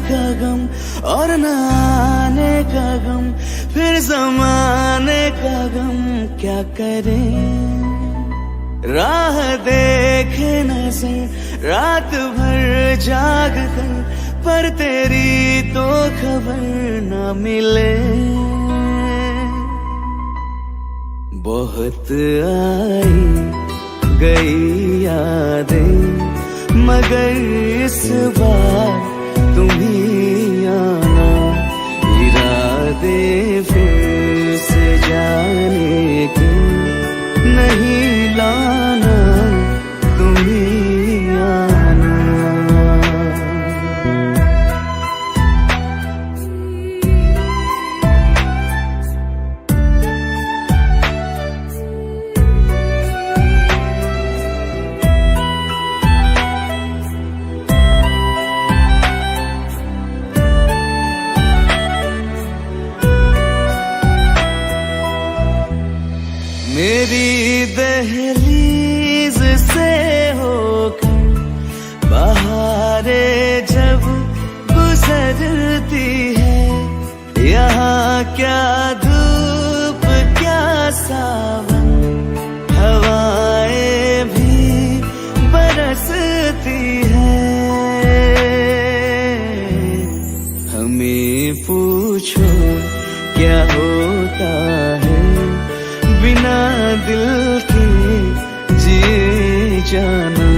का गम और न आने का गम, फिर जमाने का गम क्या करें। राह देखे नजर रात भर जाग कर, पर तेरी तो खबर न मिले। बहुत आई गई यादें, मगर इस बार तुम ही आना। इरादे फिर से जाने के नहीं लाना, तुम ही आना। मेरी दहलीज से होकर बहारें जब गुजरती है, यहाँ क्या धूप क्या सावन, हवाएं भी बरसती है। हमें पूछो क्या होता है बिना दिल के जिए जाना।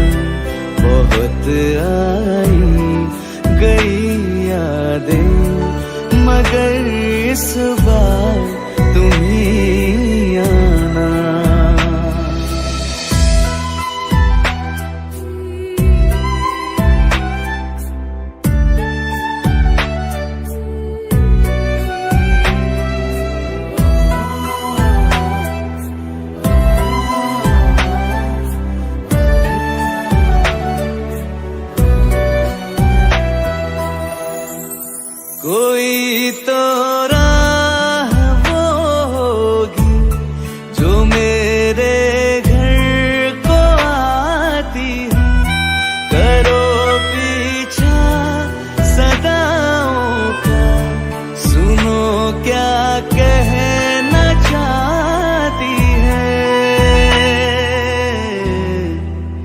बहुत आई गई यादें, मगर इस बार तुम ही आना। कोई तो राह वो होगी जो मेरे घर को आती है। करो पीछा सदाओं का, सुनो क्या कहना चाहती है।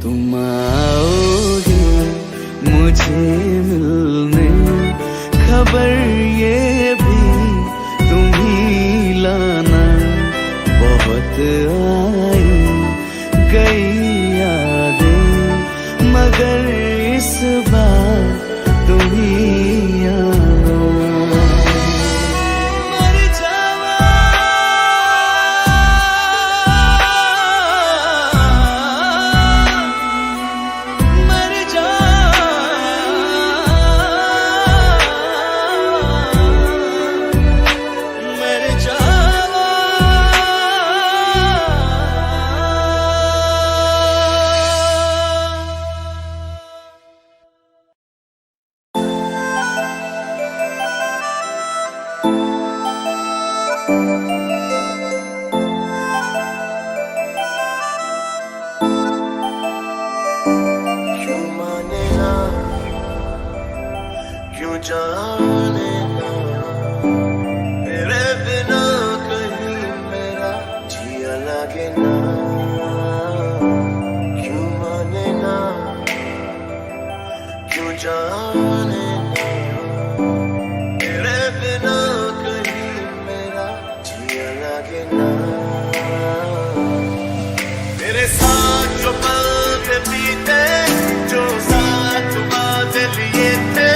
तुम आओगे मुझे मिलने, खबर ये भी तुम ही लाना। बहुत आई गई यादें, मगर इस बार तुम ही आना। मर जावा मर जा जाने ना, तेरे बिना कहीं मेरा जिया लगे ना। क्यों माने ना, क्यों जाने ना, तेरे बिना कहीं मेरा जिया लगे ना। तेरे साथ जो पल थे बीते, जो साथ बात लिए थे,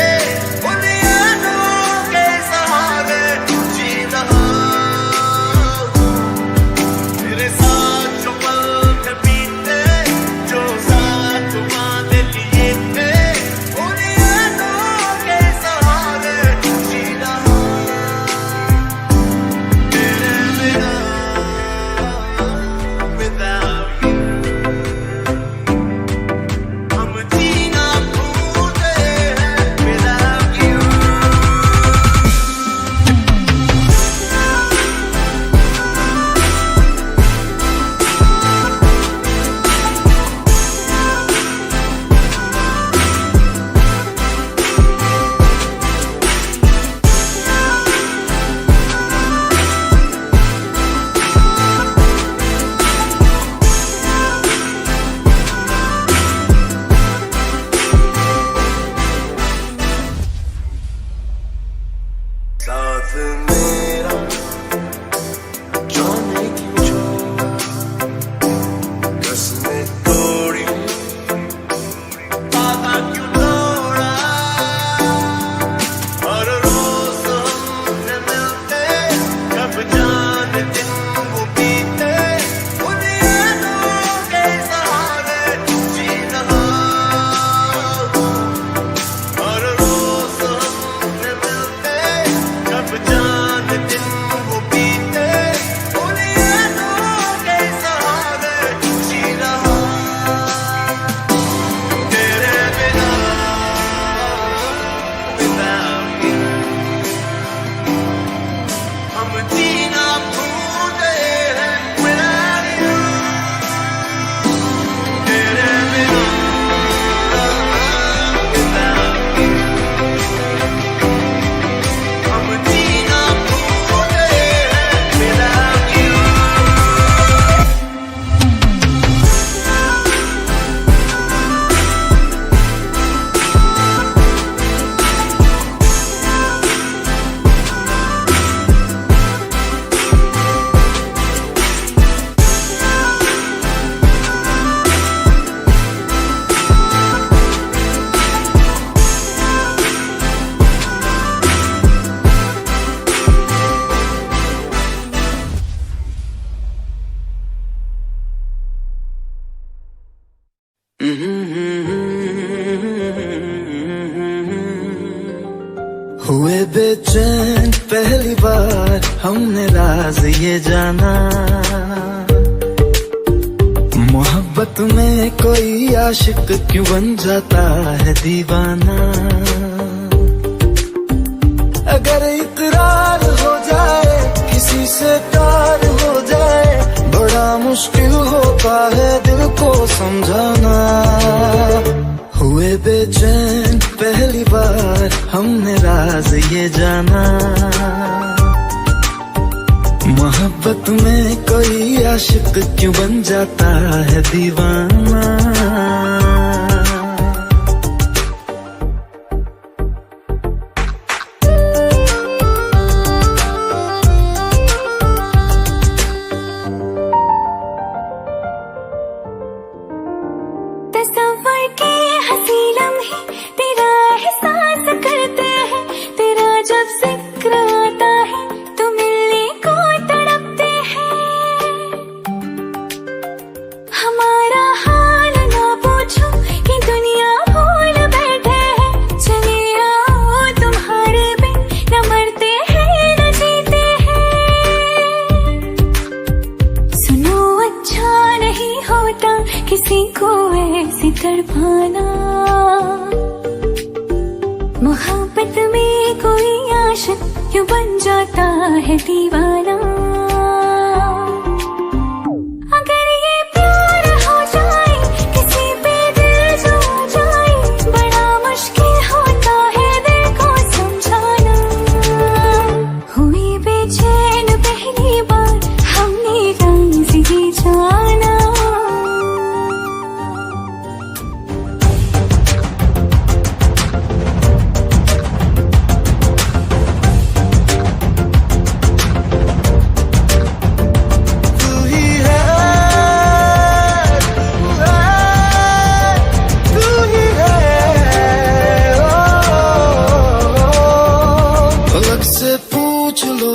हमने राज ये जाना। मोहब्बत में कोई आशिक क्यों बन जाता है दीवाना। अगर इकरार हो जाए किसी से प्यार हो जाए, बड़ा मुश्किल होता है दिल को समझाना। हुए बेचैन पहली बार हमने राज ये जाना। मोहब्बत में कोई आशिक क्यों बन जाता है दीवाना। तस्वर के हंसी लम्हे तेरा एहसास करते हैं, तेरा जब जिक्र आता है तो मिलने को तड़पते हैं। हमारा हाल ना पूछो कि दुनिया भूल बैठे हैं, चले आओ तुम्हारे बिन न मरते हैं न जीते हैं। सुनो अच्छा नहीं होता किसी को ऐसे तड़पाना। मोहब्बत में कोई आशिक क्यों बन जाता है दीवाना। अगर ये प्यार हो जाए किसी पे दिल जो जाए, बड़ा मुश्किल होता है दिल को समझाना। हुई बेचैन पहली बार हमने राज ये जाना।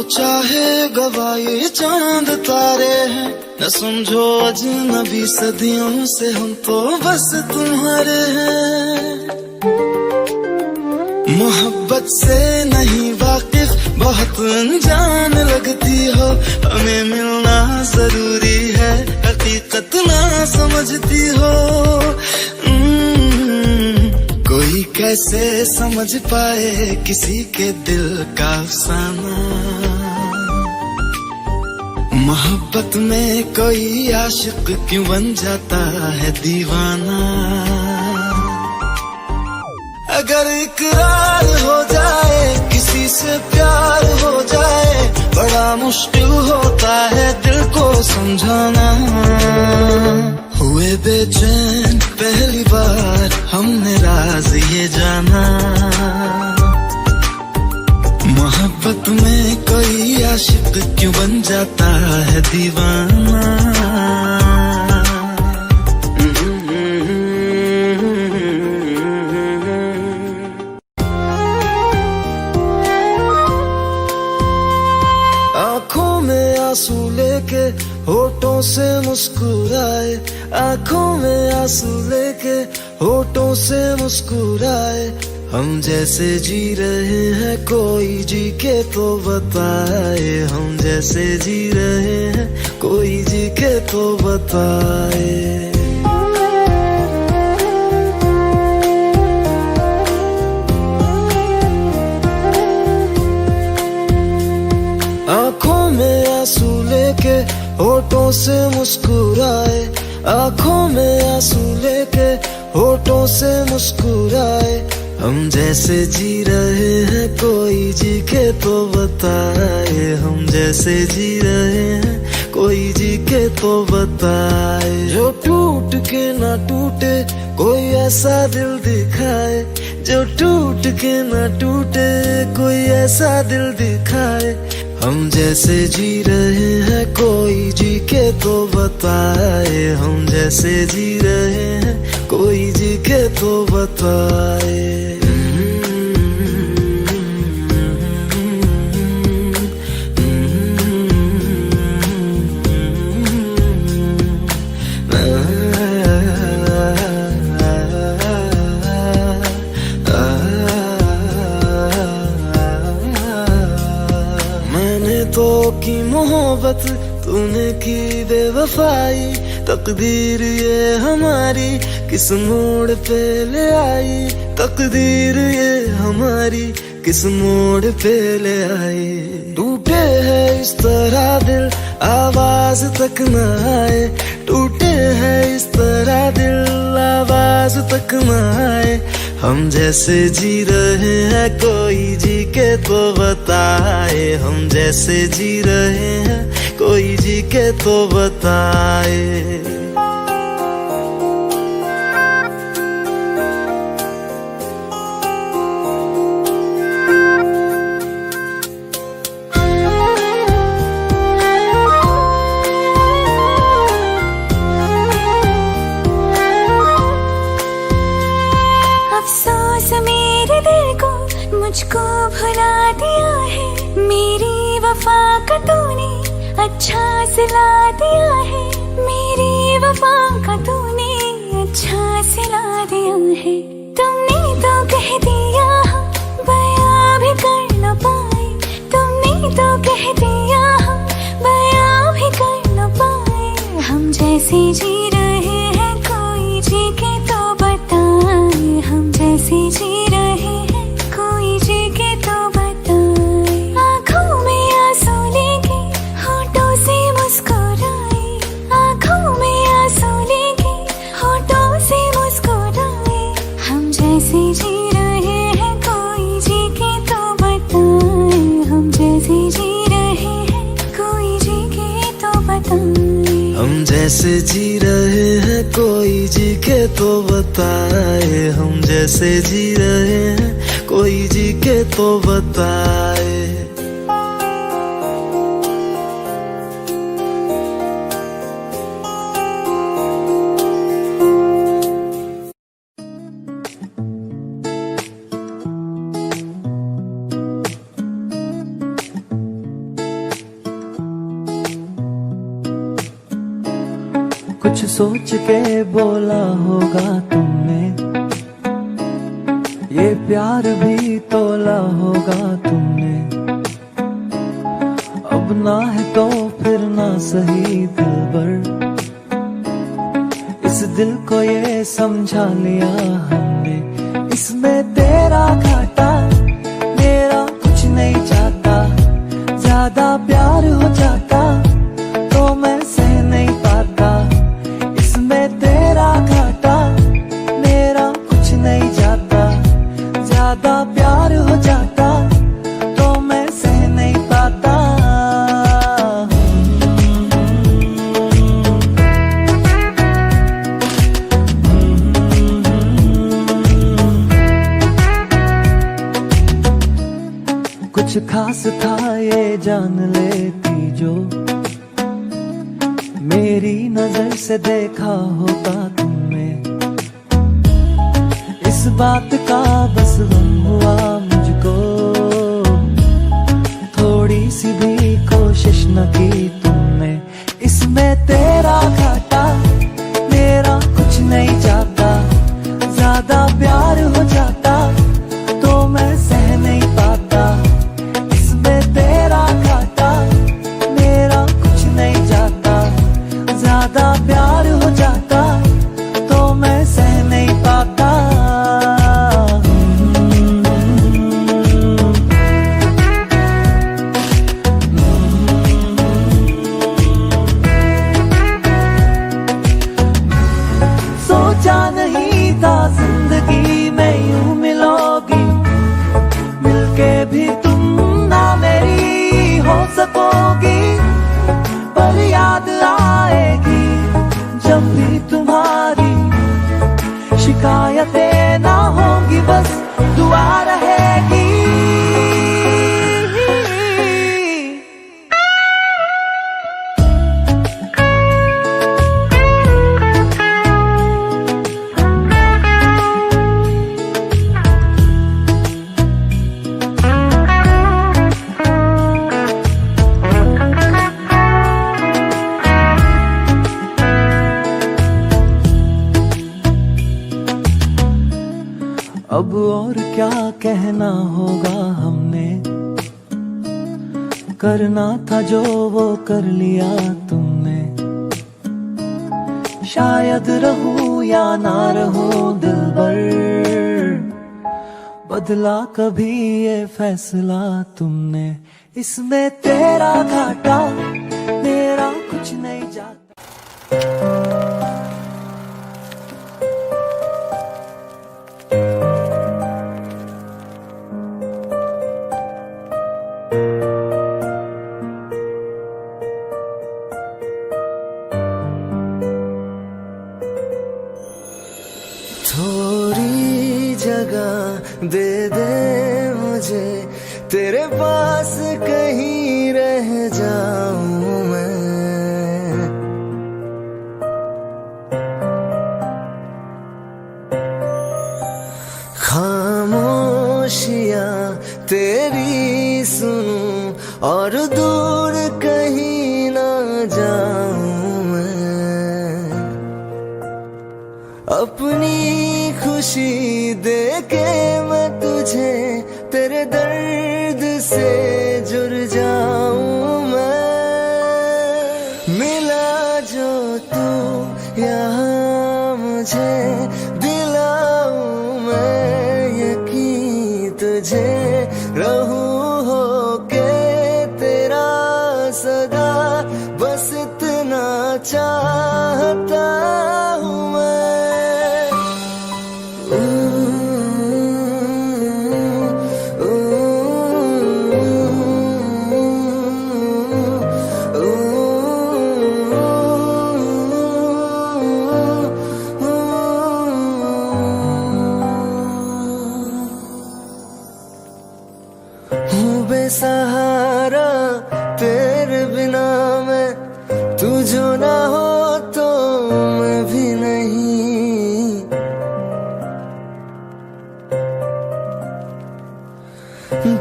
चाहे गवाए चांद तारे हैं, न समझो अजनबी सदियों से हम तो बस तुम्हारे हैं। मोहब्बत से नहीं वाकिफ बहुत अनजान लगती हो, हमें मिलना जरूरी है हकीकत ना समझती हो। कोई कैसे समझ पाए किसी के दिल का अफसाना। मोहब्बत में कोई आशिक क्यों बन जाता है दीवाना। अगर इकरार हो जाए किसी से प्यार हो जाए, बड़ा मुश्किल होता है दिल को समझाना। हुए बेचैन पहली बार हमने राज ये जाना। मोहब्बत में कोई आशिक क्यों बन जाता है दीवाना। आँखों में आंसू लेके होठों से मुस्कुराए, आँखों में आंसू लेके होठों से मुस्कुराए। हम जैसे जी रहे हैं कोई जी के तो बताए, हम जैसे जी रहे हैं कोई जी के तो बताए। आँखों में आंसू लेके होठों से मुस्कुराए, आँखों में आंसू लेके होठों से मुस्कुराए। हम जैसे जी रहे हैं कोई जी के तो बताए, हम जैसे जी रहे हैं कोई जी के तो बताए। जो टूट के ना टूटे कोई ऐसा दिल दिखाए, जो टूट के ना टूटे कोई ऐसा दिल दिखाए। हम जैसे जी रहे हैं कोई जी के तो बताए, हम जैसे जी रहे हैं कोई जी के तो बताए। तो मोहब्बत तूने की बेवफाई, तकदीर ये हमारी किस मोड़ पे ले आई, तकदीर ये हमारी किस मोड़ पे ले आई। टूटे है इस तरह दिल आवाज तक न आए, टूटे हैं इस तरह दिल आवाज तक न आए। हम जैसे जी रहे हैं कोई जी के तो बताए, हम जैसे जी रहे हैं कोई जी के तो बताए। अफसोस मेरे दिल को मुझको भुला दिया है, मेरी वफा का तूने अच्छा सिला दिया है, मेरी वफा का तूने अच्छा सिला दिया है। तुमने तो कह दिया बयां भी कर न पाए, तुमने तो कह दिया बयां भी कर न पाए। हम जैसे जी रहे हैं कोई जी के तो बताए, हम जैसे जी रहे हैं कोई जी के तो बताए। आँखों में आंसू लेके होठों से मुस्कुराए, आँखों में आंसू लेके होठों से मुस्कुराए। हम जैसे जी रहे हैं कोई जी के तो बताए, हम जैसे जी रहे हैं कोई जी के तो बताए। हम जैसे जी रहे हैं कोई जी के तो बताए, हम जैसे जी रहे हैं कोई जी के तो बताए। कुछ सोच के बोला होगा तुमने, ये प्यार भी तोला होगा तुमने। अब ना है तो फिर ना सही दिलबर, इस दिल को ये समझा लिया हमने। इसमें तेरा घाटा मेरा कुछ नहीं चाहता, ज्यादा प्यार हो जाता तो मैं सह नहीं पाता। इसमें तेरा घाटा मेरा कुछ नहीं जाता, ज्यादा प्यार हो जाता तो मैं सह नहीं पाता। कुछ खास था ये जान लेती जो, मेरी नजर से देखा होता तुमने। इस बात का बस गम हुआ मुझको, थोड़ी सी भी कोशिश न की तुमने। इसमें तेरा घाटा मेरा कुछ नहीं जाता, ज्यादा प्यार हो जाता तो मैं सह नहीं पाता। इसमें तेरा घाटा मेरा कुछ नहीं जाता, ज्यादा प्यार हो जाता तो मैं सह नहीं पाता। सोचा नहीं था जिंदगी में यूं मिलोगी, मिलके भी तुम ना मेरी हो सकोगी। पर याद आएगी जब भी तुम्हारी, शिकायतें ना होंगी बस दुआ रहेगी। अब और क्या कहना होगा हमने, करना था जो वो कर लिया तुमने। शायद रहूं या ना रहूं दिलबर, बदला कभी ये फैसला तुमने। इसमें तेरा घाटा मेरा कुछ नहीं जाता। थोड़ी जगह दे दे मुझे, तेरे पास कहीं रह जाऊं मैं। खामोशियां तेरी सुनूं और दूर कहीं ना जाऊं मैं। अपनी खुशी देके मैं तुझे तेरे दर्द से जुड़ जाऊं मैं। मिला जो तू यहाँ मुझे, दिलाऊं मैं यकीन तुझे। रहूं होके तेरा सदा, बस इतना चाहता हूँ मैं। हूँ बेसहारा तेरे बिना मैं, तू जो ना हो तो मैं भी नहीं।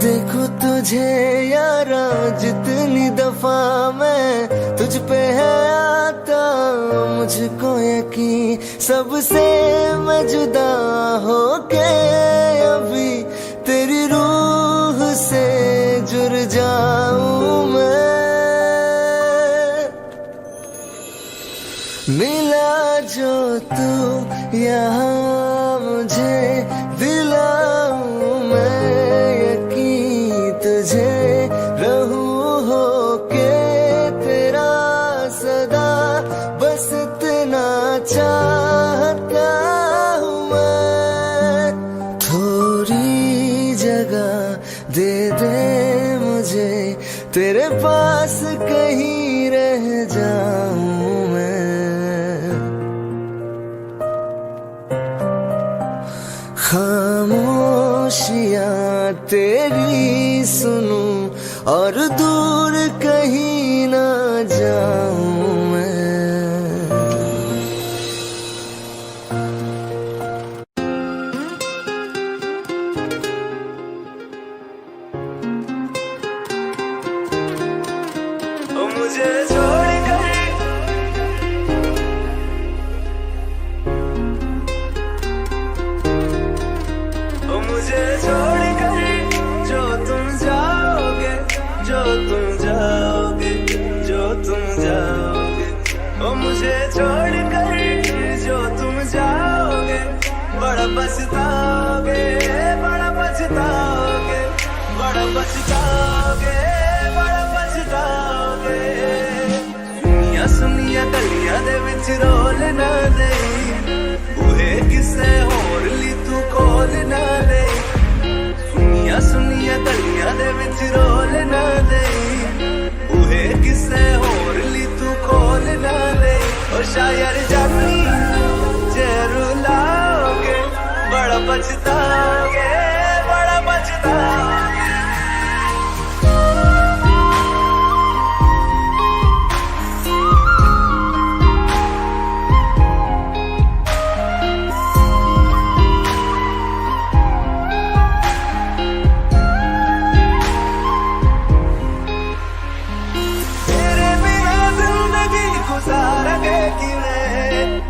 देखो तुझे यारा जितनी दफा मैं तुझ पे है आता, मुझको यकीन सबसे मैं जुदा होके अभी तेरी रूह से जुड़ जाऊं मैं। मिला जो तू यहाँ मुझे, दिलाऊं मैं यकीन तुझे। रहूं होके तेरा सदा, बस इतना चाहता हूँ मैं। थोड़ी जगह दे दे मुझे, तेरे पास कहीं रह जाऊं मैं। खामोशियां तेरी सुनूं और दूर कहीं ना जाऊं मैं। मुझे छोड़कर मुझे छोड़कर जो तुम जाओगे, जो तुम जाओगे, जो तुम जाओगे। ओ मुझे छोड़कर जो तुम जाओगे, बड़ा पछताओगे, बड़ा पछताओगे, बड़ा पछताओगे, बड़ा पछताओगे। सुनिया सुनिया गलियां दे विच रोल ना दे, बूहे किसे होर ली तू खोल ना दे। सुनिया सुनिया गलियां दे विच रोल ना दे, बूहे किसे होर ली तू खोल ना दे। ओ शायर जानी जे रुलाओगे, बड़ा पछताओगे, बड़ा पछताओगे।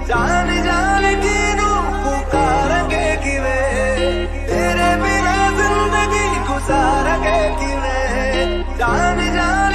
जान जान की रूह पुकारेंगे किवे, तेरे बिना जिंदगी गुजारेंगे किवे। जान जान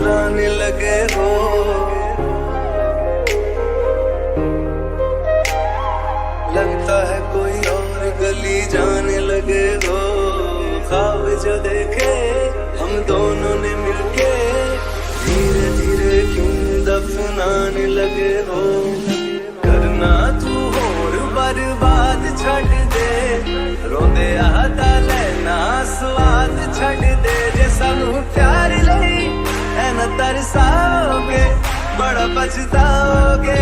मुस्कुराने लगे हो। लगता है कोई और गली जाने लगे हो। ख्वाब जो देखे हम दोनों ने मिलके, धीरे धीरे क्यों दफनाने लगे हो। करना तू और बर्बाद छड़ दे, रोंदे आता लेना स्वाद छड़ दे। जे सानू प्यार लई है न तरसाओगे, बड़ा पछताओगे,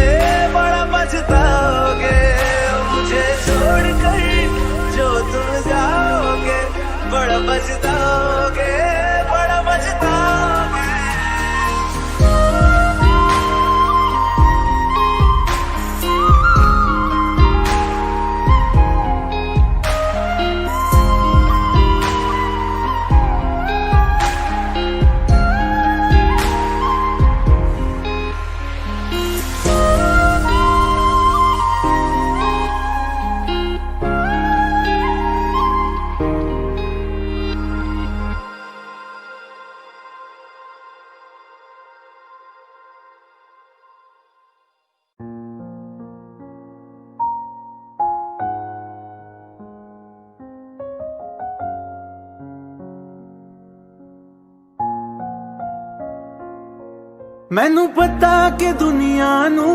बड़ा पछताओगे। मुझे छोड़ कर जो तुम जाओगे, बड़ा पछताओगे, बड़ा पछताओगे। मैनू पता कि दुनिया नू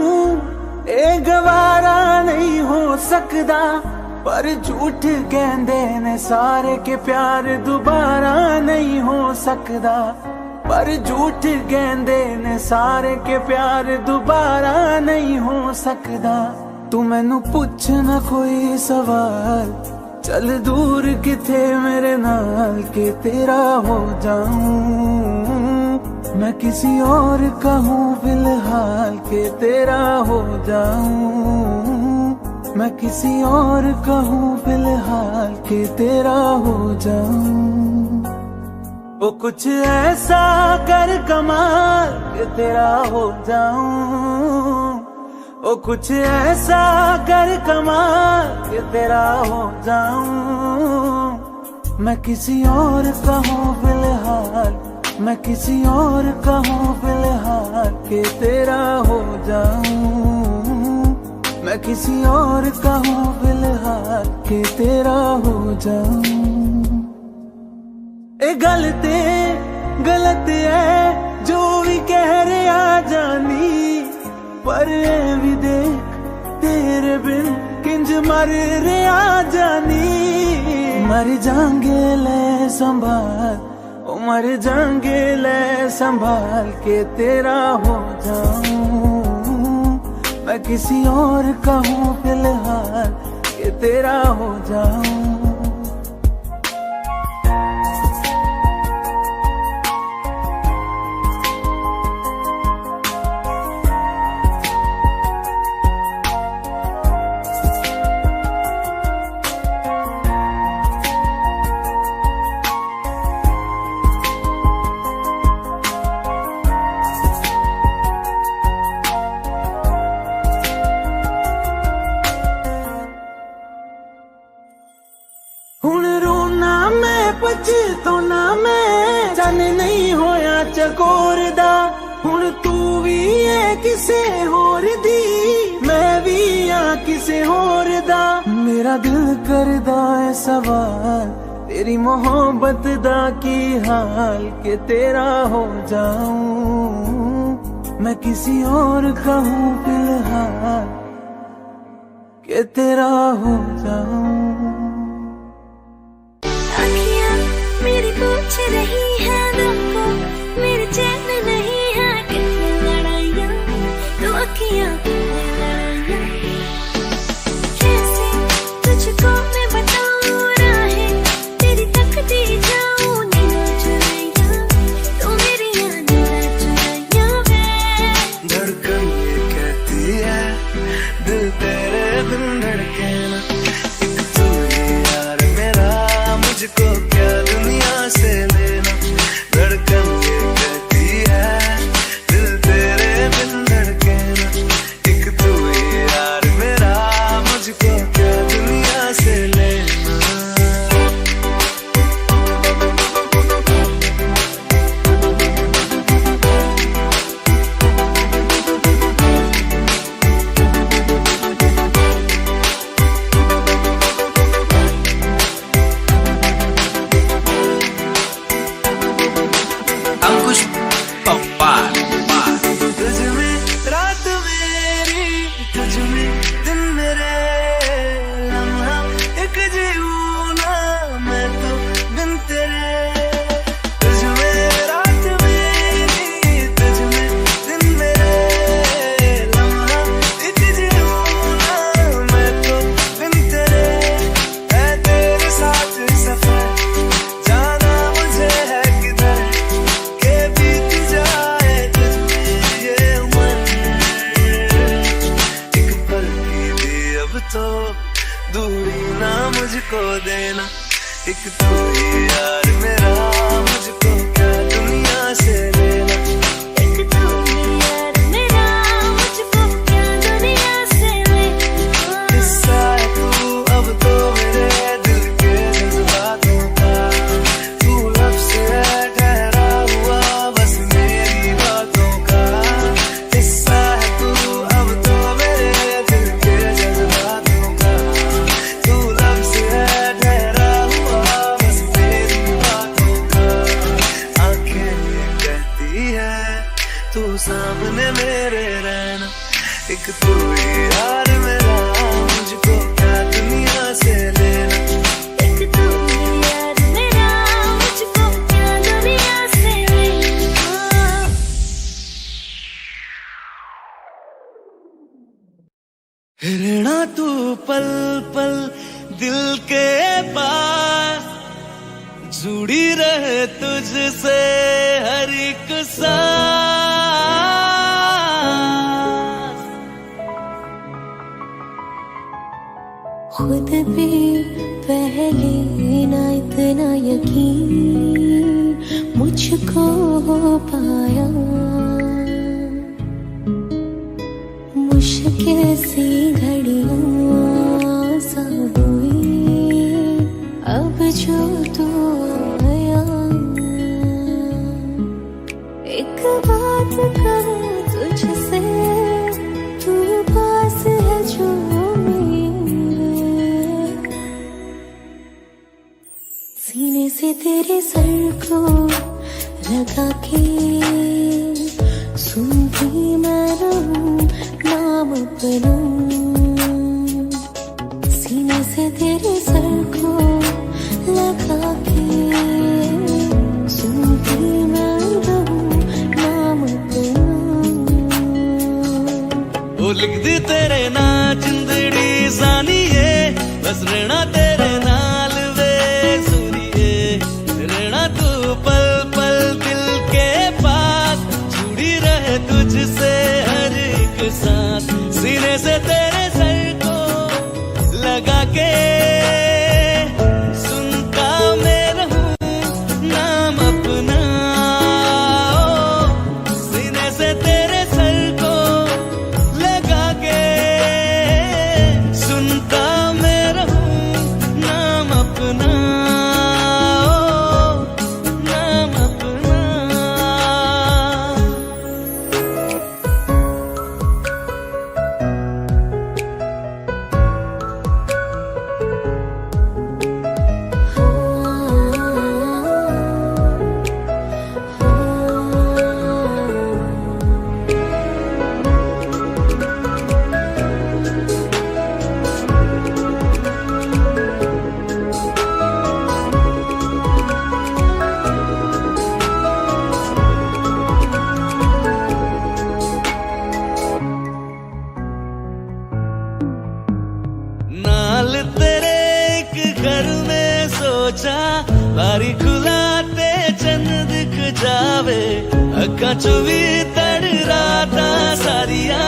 ए गवारा नहीं हो सकदा, पर झूठ कहंदे ने सारे के प्यार दोबारा नहीं हो सकदा। पर झूठ कहंदे ने सारे के प्यार दोबारा नहीं हो सकदा। तू मैनू पुछ ना कोई सवाल, चल दूर किथे मेरे नाल के तेरा हो जाऊं। मैं किसी और का हूँ फिलहाल के तेरा हो जाऊं। मैं किसी और का हूँ फिलहाल के तेरा हो जाऊं। वो कुछ ऐसा कर कमाल के तेरा हो जाऊं। वो कुछ ऐसा कर कमाल के तेरा हो जाऊं। मैं किसी और का हूँ फिलहाल, मैं किसी और का हूँ फिलहाल के तेरा हो जाऊं। मैं किसी और का हूँ फिलहाल के तेरा हो जाऊं। ए गलत है जो भी कह रहे आ जानी, पर ए भी देख तेरे बिन किंज मर रहे आ जानी। मर जाएंगे ले संभाल, मर जाएंगे ले संभाल के तेरा हो जाऊं। मैं किसी और का हूँ फिलहाल के तेरा हो जाऊं। तो ना मैं जाने नहीं होया चकोर दा। हुण तू भी है किसे होर दी, मैं भी हाँ किसे होर दा। मेरा दिल करदा है सवाल, तेरी मोहब्बत दा की हाल के तेरा हो जाऊं। मैं किसी और का हूँ फिलहाल के तेरा हो जाऊं। मेरी पूछ रही है दिल को, मेरे चैन नहीं है कितनी लड़ाइयाँ, तो अखियाँ लड़ाइयाँ। कैसे तुझको मैं बताऊँ राहें, तेरी तकती जाऊँ नींद चुराइयाँ, तो मेरी याद चुराइयाँ वे। धड़कन ये कहती है दिल तेरे बिन धड़के ना। एक तू ही यार मेरा, मुझको क्या दुनिया से लेना। धड़कन ये कहती है दिल तेरे बिन धड़के ना। एक तू ही यार मेरा, मुझको क्या दुनिया से लेना। मुझको देना, एक तू ही यार मेरा, मुझको क्या दुनिया से लेना। एक तू ही यार मेरा, मुझको क्या दुनिया से लेना। हिस्सा है तू अब तो मेरे दिल के जज्बातों का, तू लब से है ठहरा हुआ बस मेरी बातों का। हिस्सा है तू अब तो मेरे दिल के जज्बातों का, तू लब से है ठहरा हुआ बस मेरी बातों का। आंखें ये कहती है तू सामने मेरे रहना, एक तू ही यार मेरा, मुझको क्या दुनिया से लेना। एक तू ही यार मेरा, मुझको क्या दुनिया से लेना। रहना तू पल पल दिल के पास, जुड़ी रहे तुझसे हर एक सांस। खुद भी पहले ना इतना यकीन मुझको हो पाया, मुश्किल सी घड़ियां सा हुई अब जो तू आया। एक बात कहूँ तुझसे, तू पास है जो सीने से तेरे सर को लगा के सुनती मैं रहूं नाम अपना। सीने से तेरे सर को लगा के सुनती मैं रहूं नाम अपना। ओ लिख दी तेरे ना जिंदड़ी जानिए, बस रहना तेरे नाल वे सुनिए। रहना तू पल पल दिल के पास, जुड़ी रहे तुझसे हर एक सांस। सीने से तेरे सर को लगा के सुनता मैं रहूं नाम अपना। सीने से तेरे सर को लगा के सुनता मैं रहूं नाम अपना, नाम अपना। नाल तेरे एक घर में सोचा, बारी खुलाते चंद दिख जावे। अखा चो भी तड़ राता सारिया,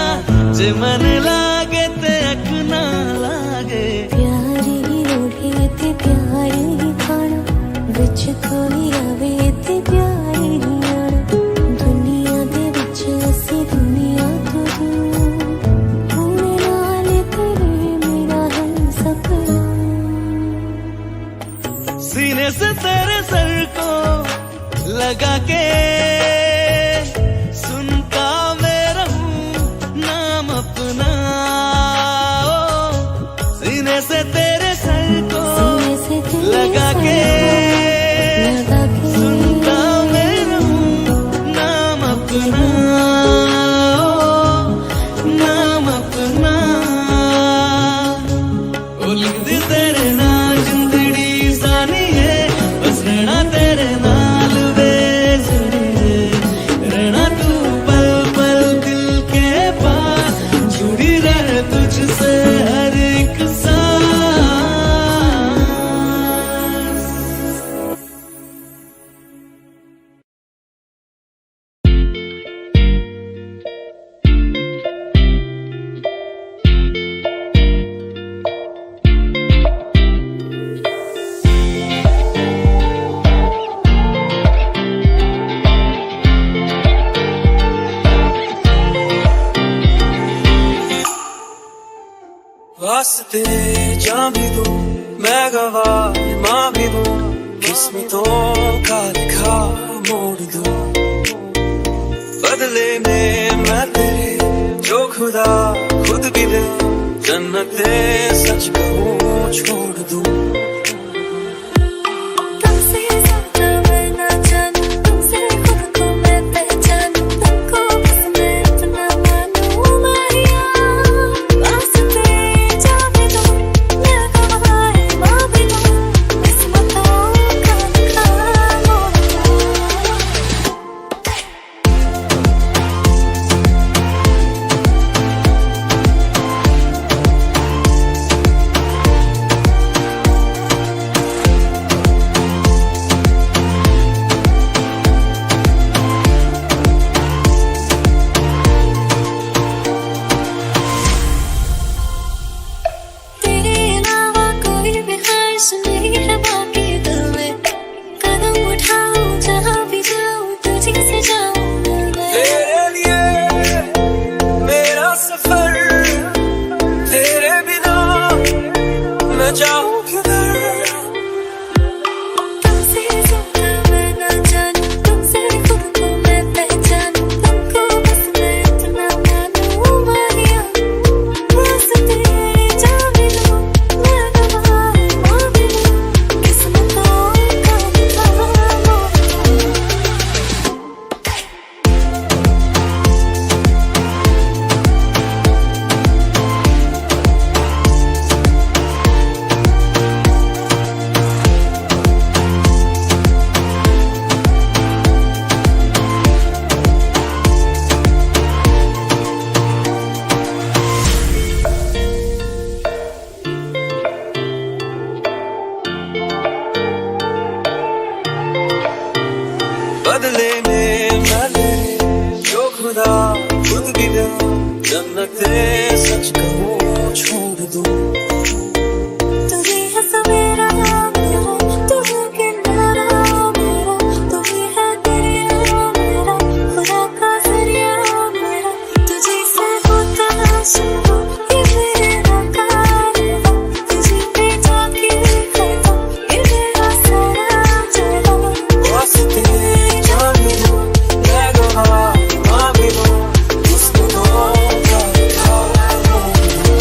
जे मन लागे ते अख ना लागे। प्यारी रोटी ते प्यारी खाना, विच कोई आवे ते प्यारी आना। दुनिया दे विच असी दुनिया तो दूर, होने नाल तेरे मेरा हम सपना। सीने से तेरे सर को लगा के सुनता मैं रहूं नाम अपना। सीने से तेरे सर को लगा के सुनता मैं रहूं नाम अपना, नाम अपना। ओ लिख दी तेरे नाल जिंदड़ी सानी है, बस रहना तेरे नाल वे सुनी। वास्ते जान भी दूं, मैं गवाह मां भी दूं, किस्मतों का लिखा मोड़ दूं। बदले में मैं तेरे जो खुदा खुद भी दे, जन्नते सच कहूं छोड़ दूं। तुमसे ज्यादा मैं ना जानूं, तुमसे खुद को मैं पहचानूं, तुमको बस मैं इतना मानूं माहिया। वास्ते जाने दो, मैं गवाह मां भी दूं, किस्मतों का लिखा मोड़ दूं। तेरे अलावा कोई भी ख्वाहिश नहीं है बाकी दिल में, कदम उठाऊं जहाँ भी जाऊं तुझी से जाऊं मैं। तेरे लिए मेरा सफर, तेरे बिना मैं जाऊं किधर। तुमसे ज्यादा मैं ना जानूं, तुमसे खुद को मैं पहचानूं, तुमको बस मैं इतना मानूं माहिया। वास्ते जाने दो, मैं गवाह मां भी दूं, किस्मतों का लिखा मोड़ दूं। बदले में मैं तेरे जो खुदा खुद भी दे, जन्नते सच कहूं छोड़ दूं। तू ही है सवेरा मेरा, तू है किनारा मेरा, तू ही है दरिया मेरा, खुदा का जरिया मेरा। तुझे से होता शुरू ये मेरा कारवां, तुझे पे जाके खड़ा ये मेरा सारा जहां। वास्ते जान भी दूं, मैं गवाह मां भी दूं, किस्मतों का लिखा मोड़ दूं।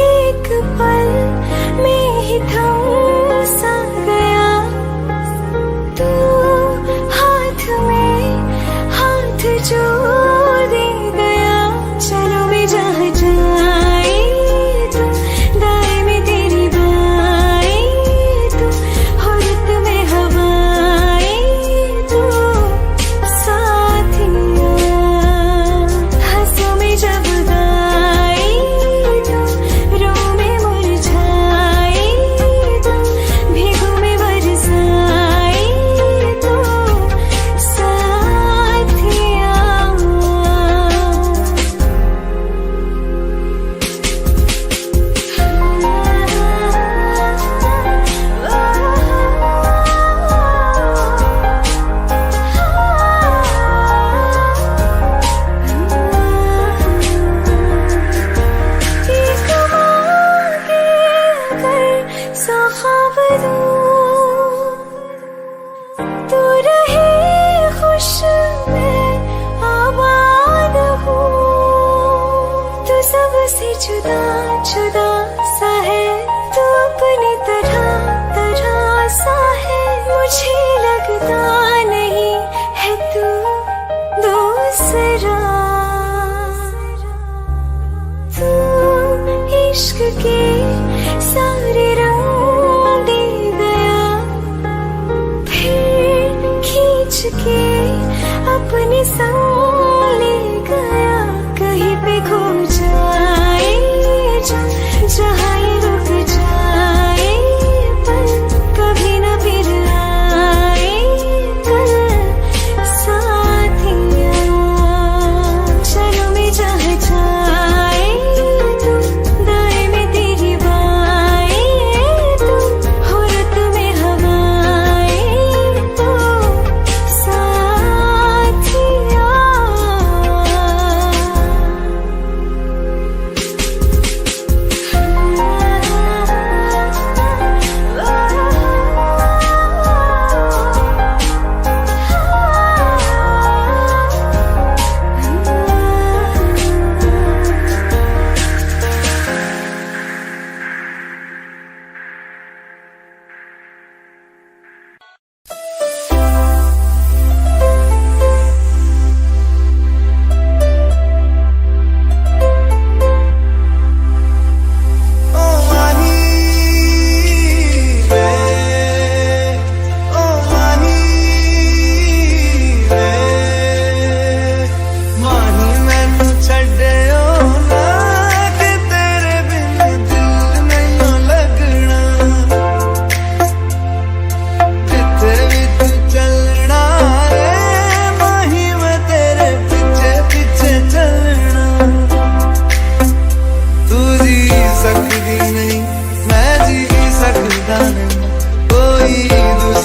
एक पल में ही थम सा गया, तू हाथ में हाथ जो दे गया। चलो भी जहाँ जाए तू, दाएं में तेरी बाएं तू, औरत में हवाएं तू, साथिया हंसों में जब गाए तू, रो में मुरझाए तू, भीगों में बरसाए तू, साथिया। तू रहे खुश मैं आबाद हूँ, तू सबसे जुदा जुदा सा है, तू अपनी तरह तरह सा है। मुझे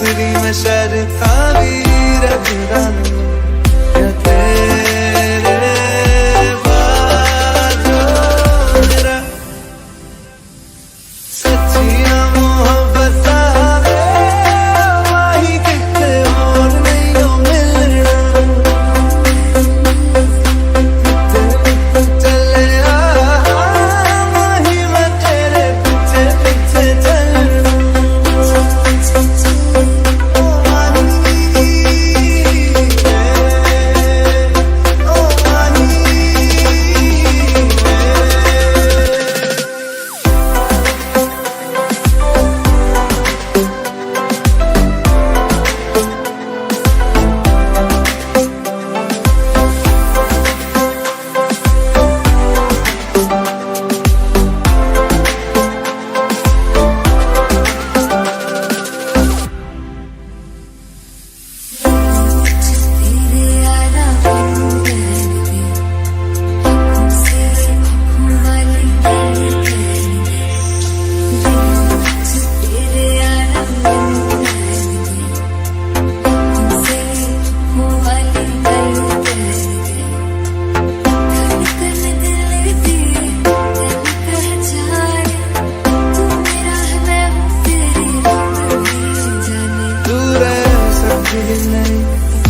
असली में शहर था वीर डालूं क्या तेरे बाजों मेरा सच्चिया मोहब्बत सावे माही कितने और नहीं हो मिलना चले आ माही मैं तेरे पीछे पीछे चलना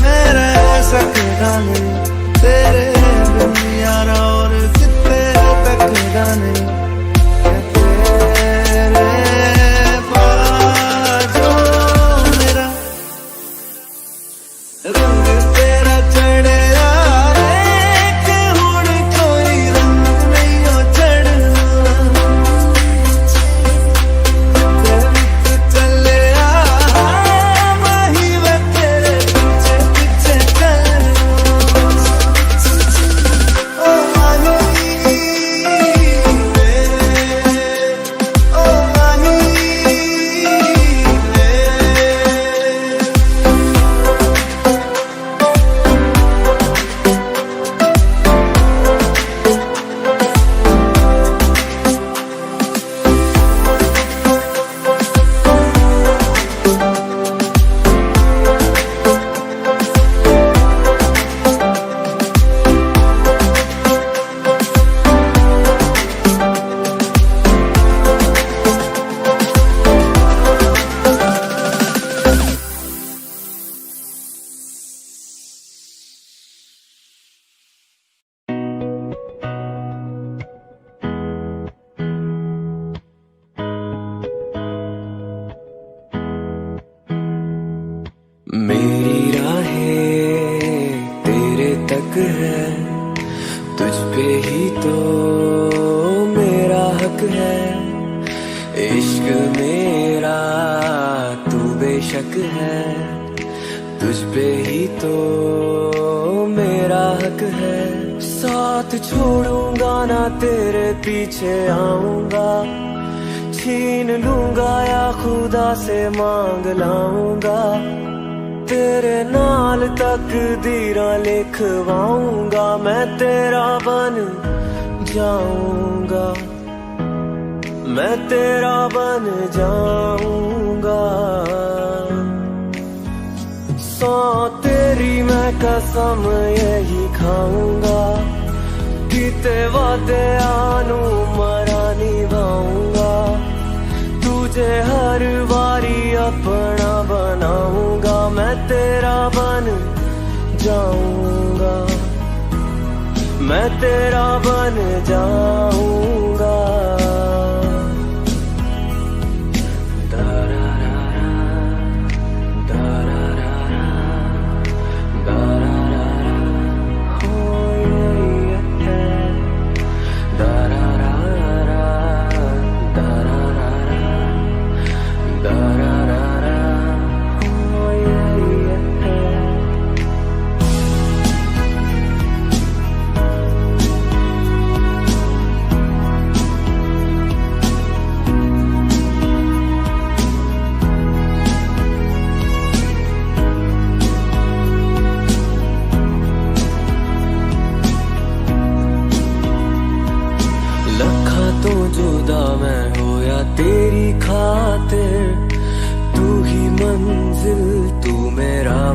मेरे सकता नहीं तेरे बिन यारा और कितने तक जाने तेरे बाजों मेरा रंग तेरा चढ़े यारे कि हुण कोई रंग नहीं हो चढ़ना चले आ माही वे तेरे पीछे पीछे चलना ओ माही ओ माही मेरी राहें तेरे तक है तुझ पे ही तो मेरा हक है इश्क मेरा तू बेशक है तुझ पे ही तो मेरा हक है साथ छोड़ूंगा ना तेरे पीछे आऊंगा छीन लूंगा या खुदा से मांग लाऊंगा तेरे नाल तकदीरां लिखवाऊंगा मैं तेरा बन जाऊंगा मैं तेरा बन जाऊंगा सौ तेरी मैं कसम यही खाऊंगा किते वादे आनू मरा निभाऊंगा तुझे हर बारी अपना बनाऊंगा मैं तेरा बन जाऊंगा मैं तेरा बन जाऊंगा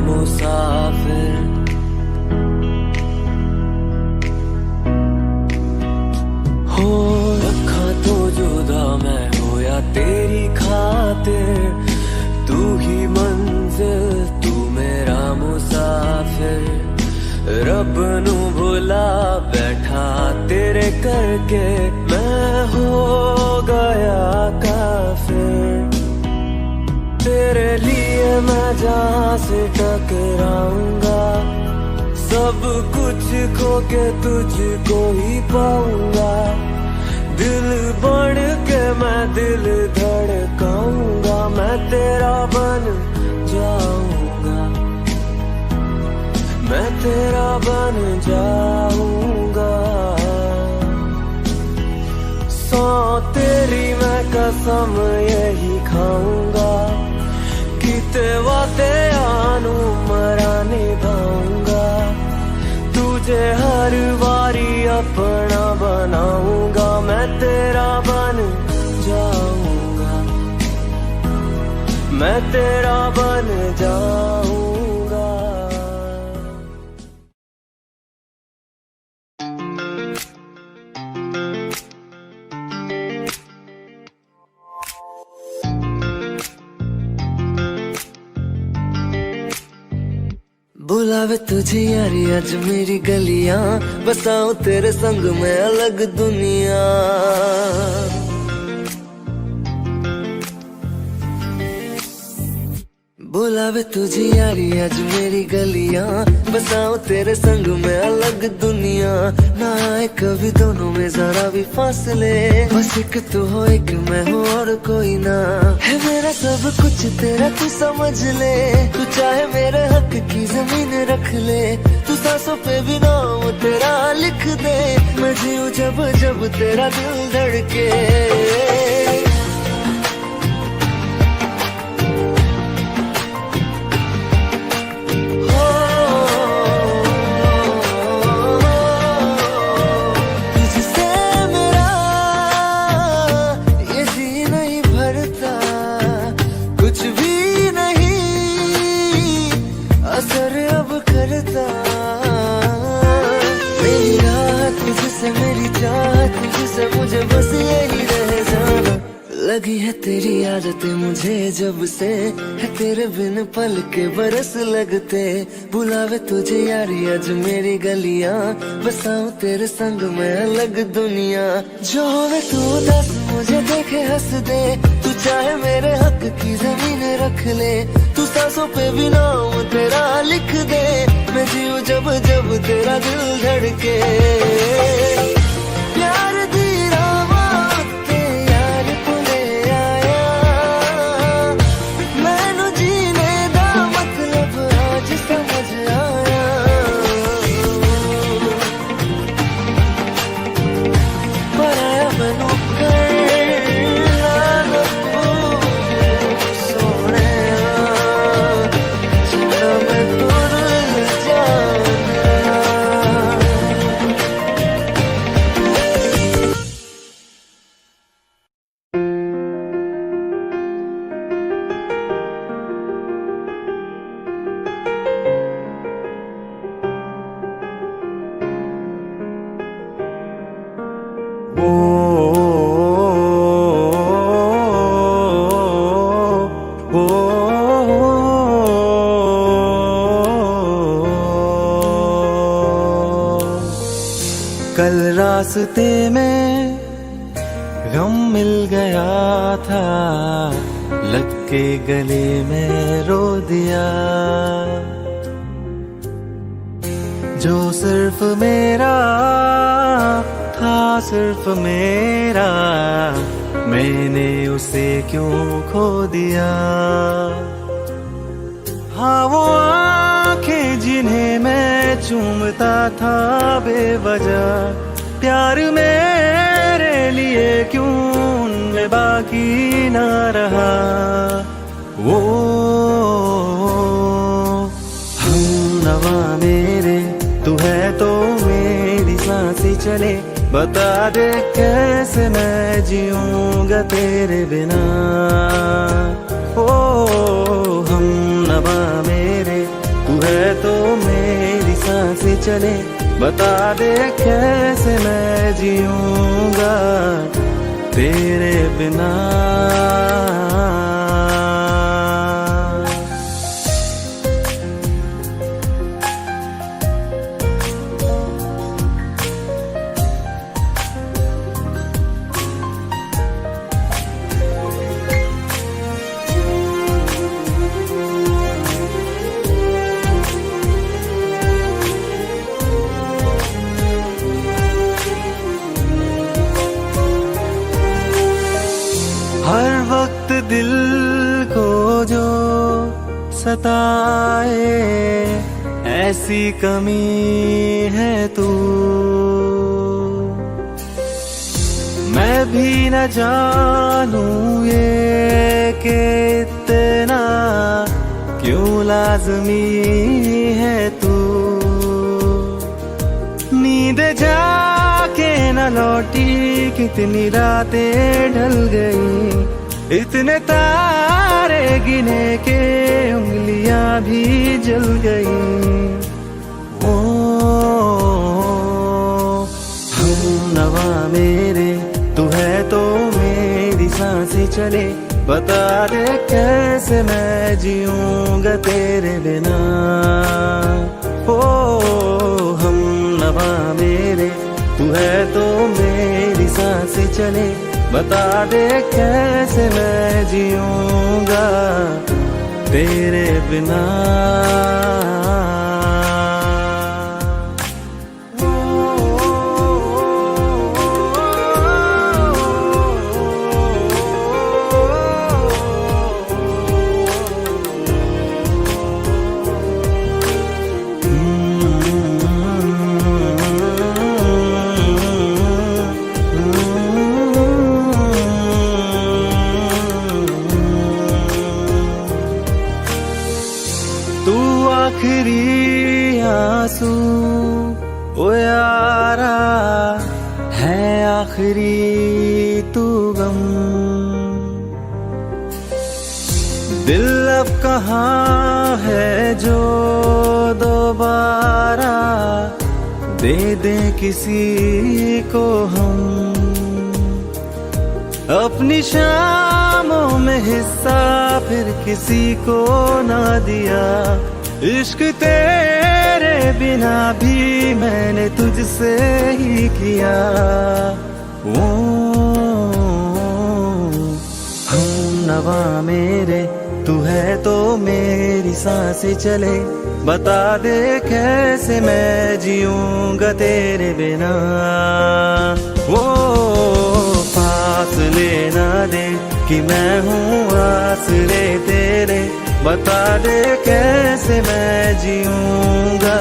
मुसाफिर। हो रखा तो जुदा मैं हो या तेरी खातिर, तू ही मंजिल तू मेरा मुसाफिर। रब नू भुला बैठा तेरे करके, मैं हो गया काफिर। तेरे लिए मैं जहाँ से टकराऊंगा, सब कुछ खो के तुझको ही पाऊंगा। दिल बढ़ के मैं दिल धड़काऊंगा, मैं तेरा बन जाऊंगा, मैं तेरा बन जाऊंगा। सौ तेरी मैं कसम यही खाऊंगा, किते वादे आनू मरा निभाऊंगा। तुझे हर बारी अपना बनाऊंगा, मैं तेरा बन जाऊंगा, मैं तेरा बन जाऊंगा। बुलावे तुझे यारी आज मेरी गलियां, बसाऊं तेरे संग में अलग दुनिया। बुलावे तुझे यारी आज मेरी गलियां, बसाऊं तेरे संग में अलग दुनिया। ना आए कभी दोनों में जरा भी फासले, बस एक तू हो एक मैं हूँ और कोई ना। है मेरा सब कुछ तेरा तू समझ ले, तू चाहे मेरे हक की जमीन रख ले। तू सांसों पे भी नाम तेरा लिख दे, मैं जीऊं जब जब तेरा दिल धड़के। मेरी चाहत तुझसे मुझे बस यही रह जाना। लगी है तेरी आदतें मुझे जब से, है तेरे बिन पल के बरस लगते। बुलावे तुझे यारी आज मेरी गलियां, बसाऊं तेरे संग में अलग दुनिया। जो होवे तू दस मुझे देखे हंस दे, तू चाहे मेरे हक की जमीन रख ले। तू सांसों पे भी नाम तेरा लिख दे, मैं जीऊं जब जब तेरा दिल धड़के। प्यार दी रावां ते यार कोले आया, मैनू जीने दा मतलब आज समझ आया। पर आया मैनू कल रास्ते में गम मिल गया था, लग के गले में रो दिया। जो सिर्फ मेरा था सिर्फ मेरा, मैंने उसे क्यों खो दिया। हाँ वो आंखें जिन्हें मैं चूमता था बेवजह, प्यार मेरे लिए क्यों उनमें बाकी ना रहा। वो हम नवा मेरे तू है तो मेरी सांसें चले, बता दे कैसे मैं जीऊंगा तेरे बिना। ओ हम नवा मेरे चले, बता दे कैसे मैं जीऊंगा तेरे बिना। हर वक्त दिल को जो सताए ऐसी कमी है तू, मैं भी न जानूं ये कि इतना क्यों लाज़मी है तू। नींद जाके न लौटी कितनी रातें ढल गई, इतने तारे गिने के उंगलियां भी जल गई। ओ हम नवा मेरे तू है तो मेरी सांसें चले, बता दे कैसे मैं जीऊंगा तेरे बिना। ओ हम नवा मेरे तू है तो मेरी सांसें चले, बता दे कैसे मैं जीऊंगा तेरे बिना। आखिरी आंसू ओ यारा है, आखिरी तू गम। दिल अब कहाँ है जो दोबारा दे दे किसी को हम, अपनी शामों में हिस्सा फिर किसी को ना दिया। इश्क तेरे बिना भी मैंने तुझसे ही किया। ओ हम नवा मेरे तू है तो मेरी सांसें चले, बता दे कैसे मैं जीऊंगा तेरे बिना। वो फासले ना दे कि मैं हूँ आसरे तेरे, बता दे कैसे मैं जीऊंगा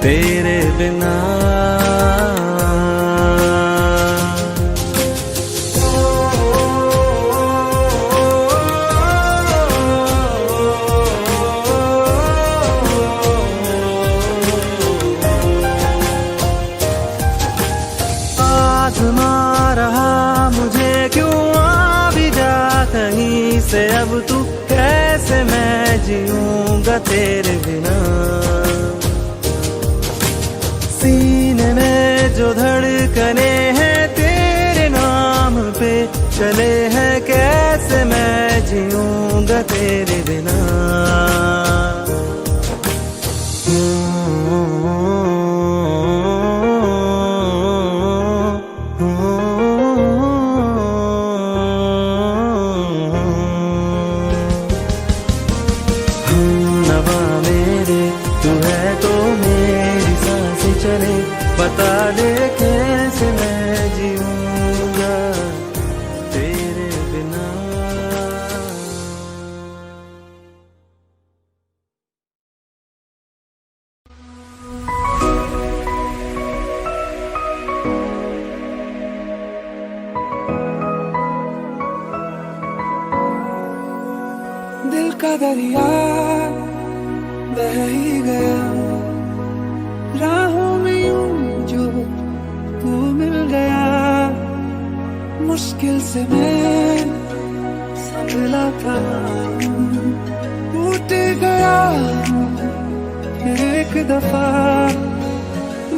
तेरे बिना। आज़मा रहा मुझे क्यों आ भी जा कहीं से, अब तू कैसे मैं जीऊंगा तेरे बिना। सीने में जो धड़कने हैं तेरे नाम पे चले हैं, कैसे मैं जीऊंगा तेरे बिना। बता दे कैसे मैं जीऊंगा तेरे बिना। दिल का दरिया बह ही गया, राहों में यूं जो तू मिल गया। मुश्किल से मैं संभला था, टूट गया एक दफा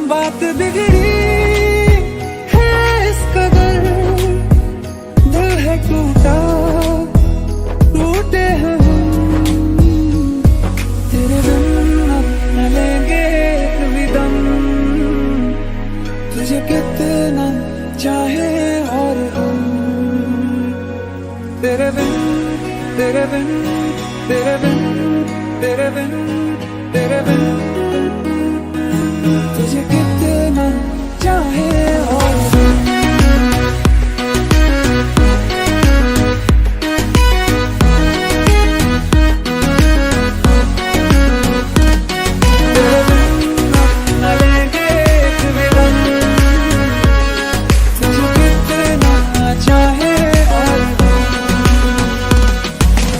बात बिगड़ी है इस कदर, दिल है टूटा, टूटे हैं हम। तेरे बिन अब न लेंगे एक भी दम, तुझे कितना चाहे और हम। तेरे बिन, तेरे बिन, तेरे बिन, तेरे बिन, तेरे बिन, तुझे कितना चाहे और हम। तेरे बिन न लेंगे एक भी दम, तुझे कितना चाहे और हम।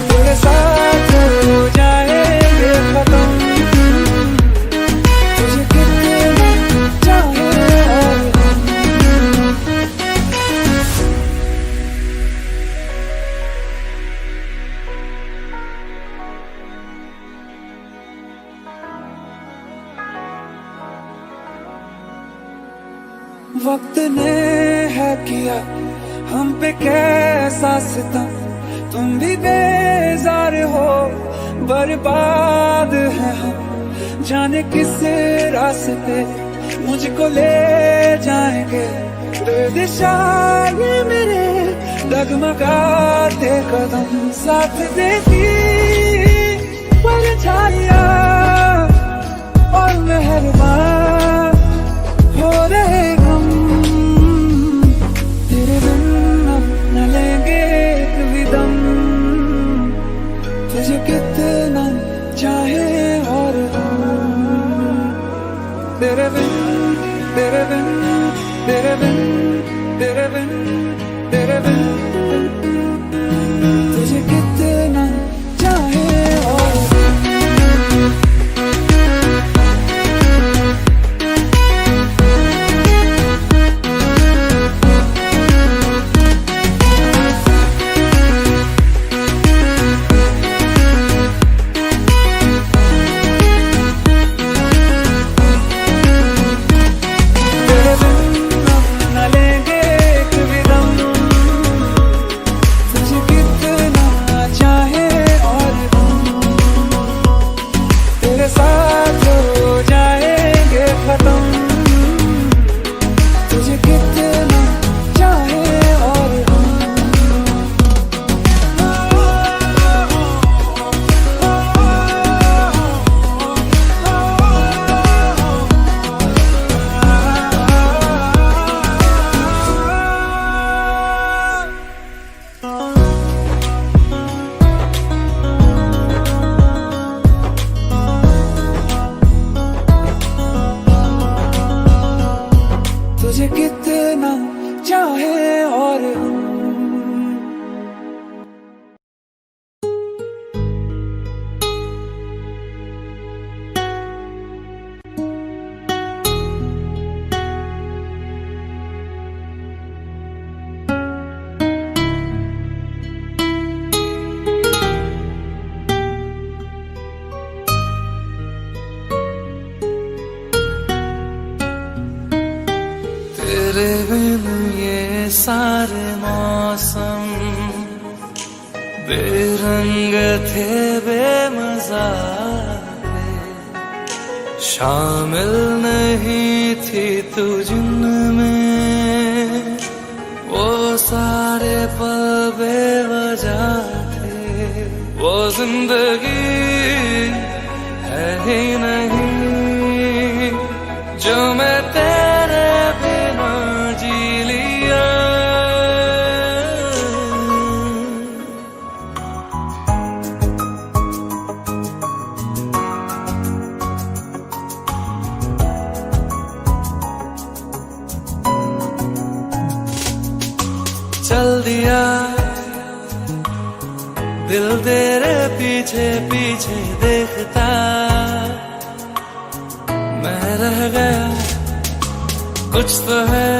तेरे साथ हो जाएंगे खत्म, तुझे कितना चाहे और हम। वक्त ने है किया हम पे कैसा सितम, तुम भी बेजार हो, बर्बाद है हम। जाने किस रास्ते मुझको ले जाएंगे, बेदिशा ये मेरे डगमगाते कदम। साथ देती परछाइयां और मेहरबान हो रहे हम। तेरे बिन अब न लेंगे एक भी दम, तुझे कितना चाहे और हम। तेरे बिन, तेरे बिन, तेरे बिन, तेरे बिन, तेरे बिन, तुझे कितना चाहे और हम। तेरे बिन अब न लेंगे एक भी दम, तुझे कितना चाहे और हम। तेरे साथ हो जाएंगे खत्म, तुझे कितना चाहे और हम। तुझे कितना चाहे और हम। तेरे बिन ये सारे मौसम बेरंग थे, बेमजा थे। शामिल नहीं थी तू जिनमें, वो सारे पल बेवजह थे। वो जिंदगी है ही नहीं जो मैं तेरे बिना जी लिया। चल दिया दिल तेरे पीछे पीछे देखता, मैं रह गया कुछ तो है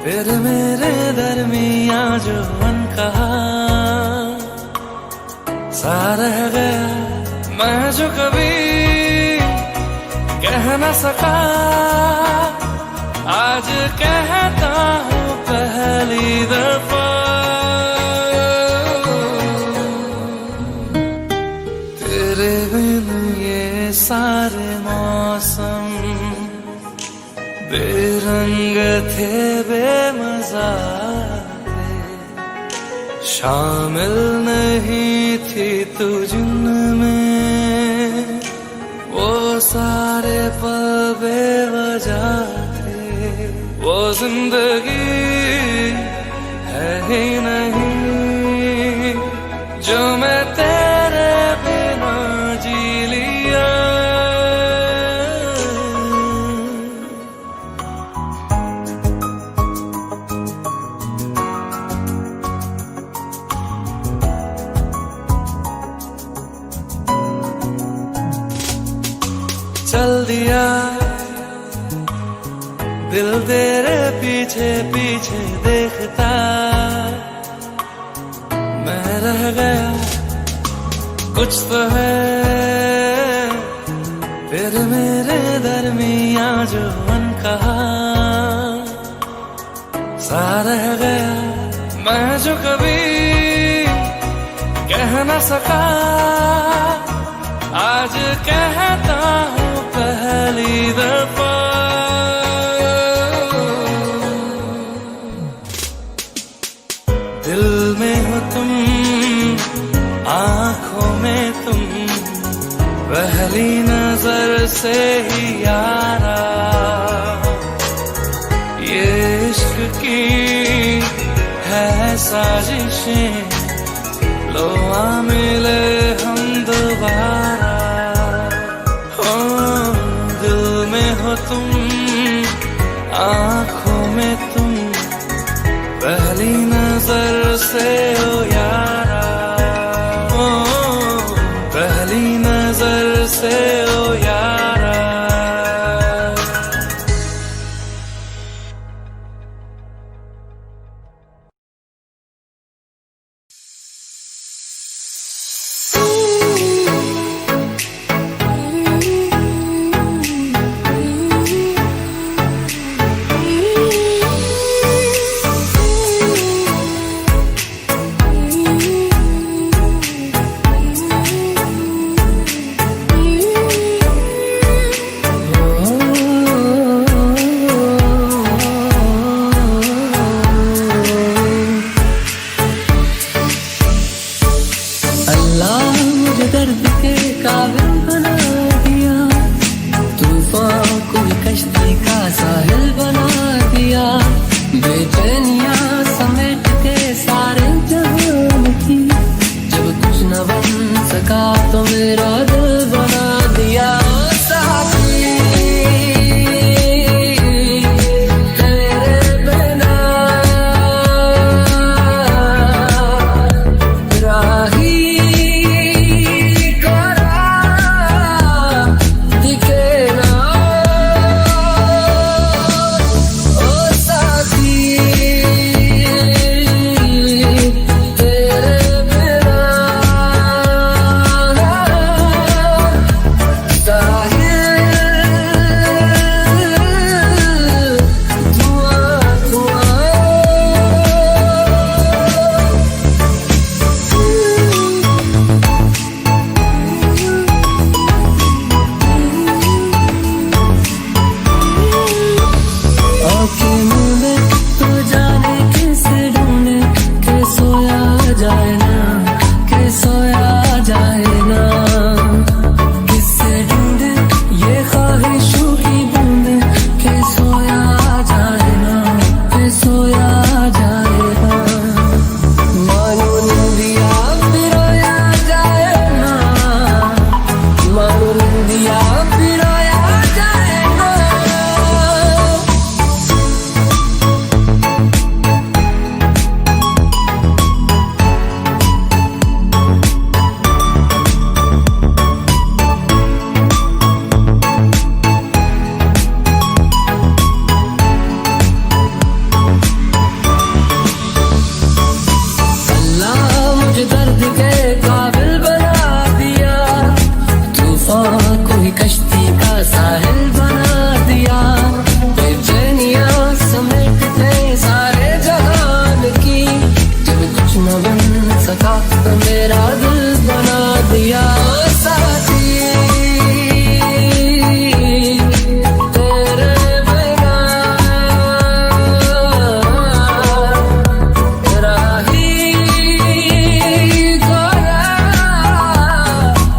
फिर मेरे दरमिया जो अनकहा सा रह गया मैं जो कभी कह न सका आज कहता हूँ पहली दफा। तेरे बिन ये सारे मौसम बेरंग थे, बेमजा थे, शामिल नहीं थी तू जिनमें वो सारे पल बेवजह थे। वो जिंदगी है ही नहीं जो मैं तेरे बिना जी लिया। चल दिया दिल तेरे पीछे पीछे देखता, मैं रह गया कुछ तो है फिर मेरे दरमियां जो अनकहा सा रह गया। मैं जो कभी कह न सका आज कहता हूँ पहली दफा। दिल में हो तुम, आँखों में तुम, पहली नजर से ही यारा। ये इश्क की है साजिशें, लो आ मिले हम दोबारा। हो दिल में हो तुम, आँखों में तुम, पहली नजर से ओ यारा। ओ पहली नजर से ओ यारा। दर्द के काबिल बना दिया, तूफान को भी कश्ती का साहिल बना दिया। बेचैनियां समेट के सारे जहान की, जब कुछ न बन सका तो मेरा दिल बना दिया। सका तो मेरा दिल बना दिया साथी तेरे बिना तेरा ही कोरा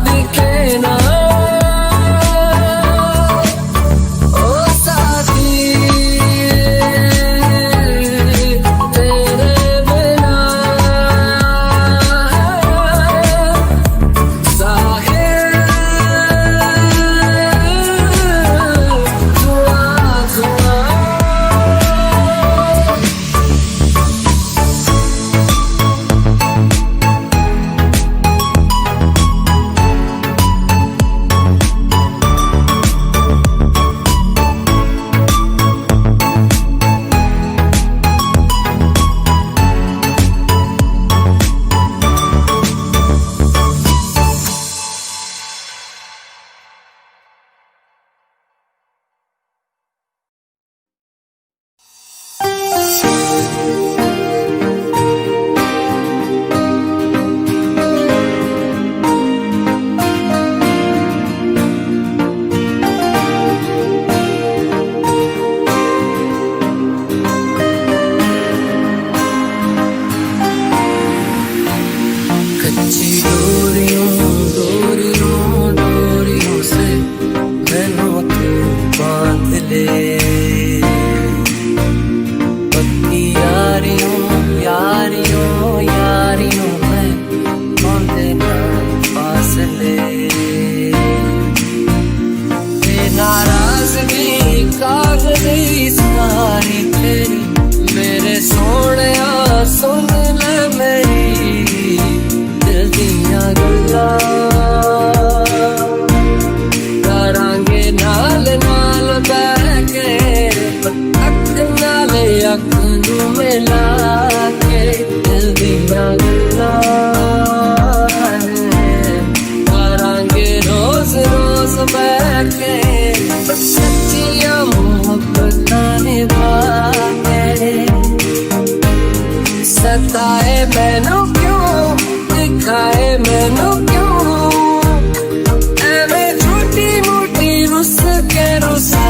दिखे ना ओ साथी तेरे बिना साहिल धुआं धुआं कच्ची डोरियों डोरियों डोरियों से मैनू तू बांध ले पक्की यारियों यारियों यारियों में बांधे ना फासले नाराजगी कागज़ी सारी तेरी मेरे सोने सुन ले मेरी दिल दियां गल्लां करांगे नाल नाल बैठ के अख नाल अख नूं मिला के दिल दियां गल्लां करांगे रोज रोज बैठ के सच्चियां मोहब्बतां निभा के सताए मैनू क्यों दिखाए मैनू क्यों एवें छोटी मोटी रुस के रुसा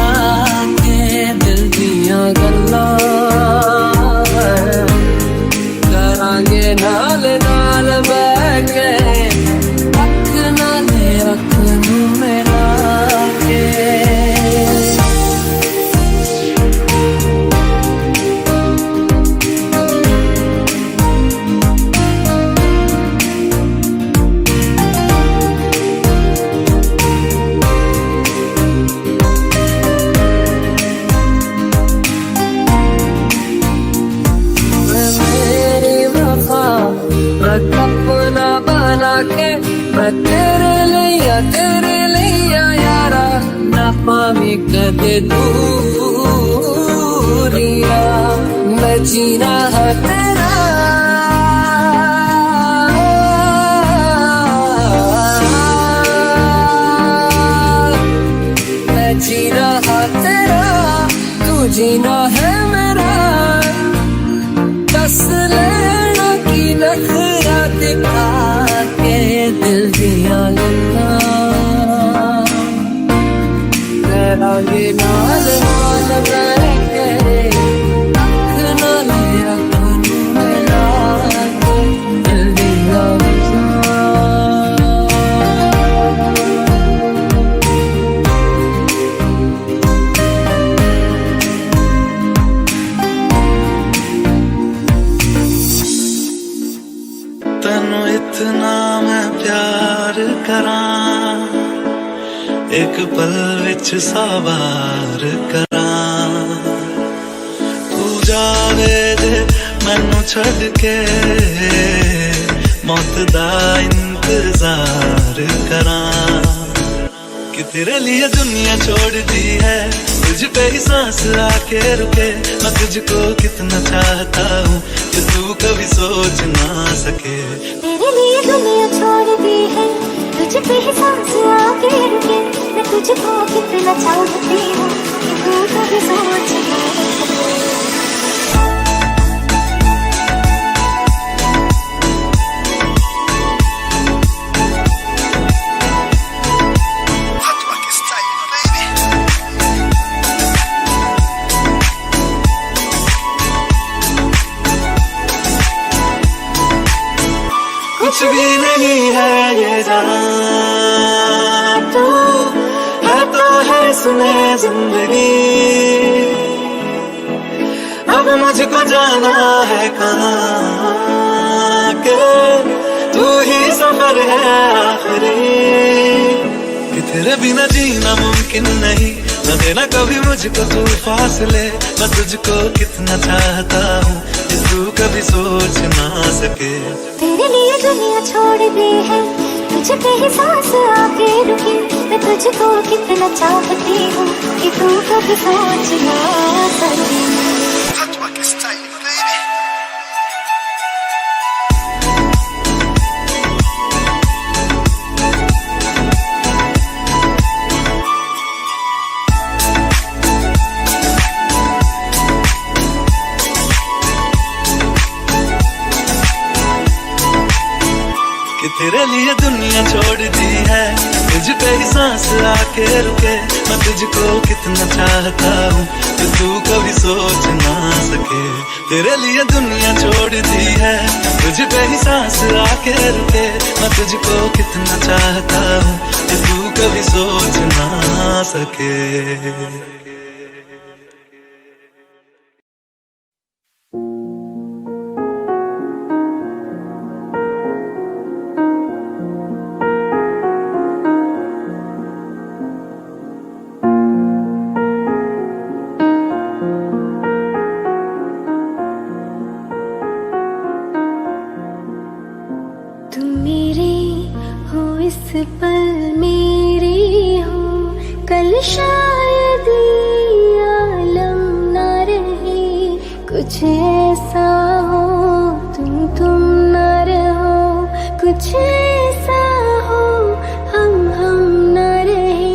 के दिल दियां गल्लां करांगे नाल नाल बैठ के अख नाल अख नूं मिला के अपना बना के मैं तेरे लिया यारा ना पावी कदे दूरिया मैं जीना है तेरा मैं जीना है तेरा तू जीना है मेरा दस लेना की नखरा दिखा के दिल दियां गल्लां करांगे नाल नाल बैठ के अख नाल अख नूं मिला के दिल दियां तैनू इतना मैं प्यार करां एक पल विच सवार करां तू जावे जे मैनू छड़ के मौत दा इंतजार करां कि तेरे लिए दुनिया छोड़ दी है तुझ पे ही सांस आके रुके मैं तुझको कितना चाहता हूँ कि तू कभी सोच ना सके तेरे लिए दुनिया छोड़ दी है तुझ पे ही सांस आके रुके मैं तुझको कितना चाहती हूँ कि तू कभी सोच ना सके कुछ भी नहीं है ये जान, तू है तो है सुने जिंदगी। अब मुझको जाना है कहाँ के, तू ही सफर है आखिरी। कि तेरे बिना जीना मुमकिन नहीं, न देना कभी मुझको तू फासले। मैं तुझको कितना चाहता हूँ कि तू कभी सोच ना सके। तेरे लिए दुनिया छोड़ दी है, तुझ पे ही सांस आके रुकी। मैं तुझको कितना चाहती हूँ कि तू कभी सोच ना सके। कि तेरे लिए दुनिया छोड़ दी है, तुझ पे ही सांस आके रुके। मैं तुझको कितना चाहता हूँ कि तू कभी सोच ना सके। तेरे लिए दुनिया छोड़ दी है, तुझ पे ही सांस आके रुके। मैं तुझको कितना चाहता हूँ कि तू कभी सोच ना सके। तुम मेरे हो इस पल मेरे हो, कल शायद ये आलम ना रहे। कुछ ऐसा हो तुम ना रहो, कुछ ऐसा हो हम ना रहे।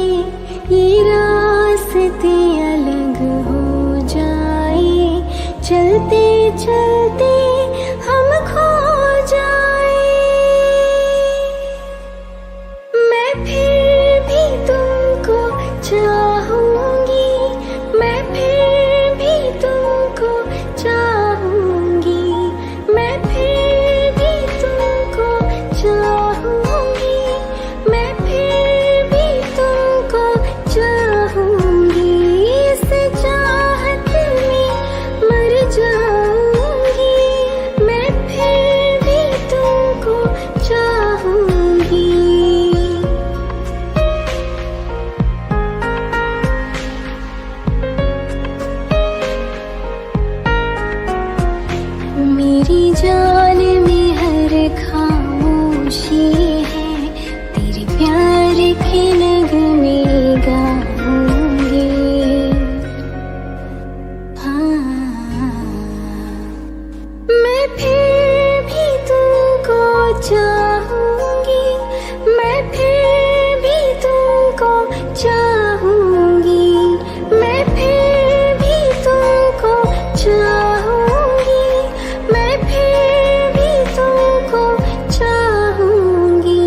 ये रास्ते अलग हो जाए, चलते चलते हम खो जाए। मैं फिर भी तुमको चाहूंगी, मैं फिर भी तुमको चाहूंगी, मैं फिर भी तुमको चाहूंगी, मैं फिर भी तुमको चाहूंगी। इस चाहत में मर जाऊंगी, मैं फिर भी तुमको चाहूंगी। मेरी जान में हर खामोशी है, तेरे प्यार के नगमे गाऊंगे। हाँ, मैं फिर भी तुमको चाहूंगी, मैं फिर भी तुमको चाहूंगी, मैं फिर भी तुमको चाहूंगी, मैं फिर भी तुमको चाहूंगी।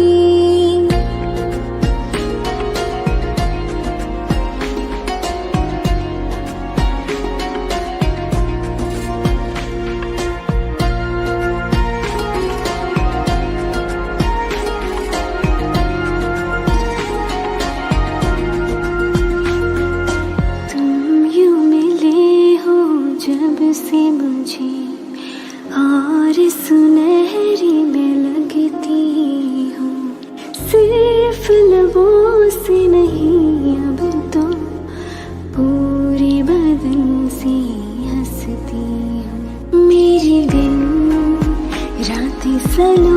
तुम यूं मिले हो जब से मुझे, और सुनहरी में लगती हूँ। सिर्फ लबों से नहीं अब तो पूरे बदन से हंसती हूँ। मेरे दिन रातें सन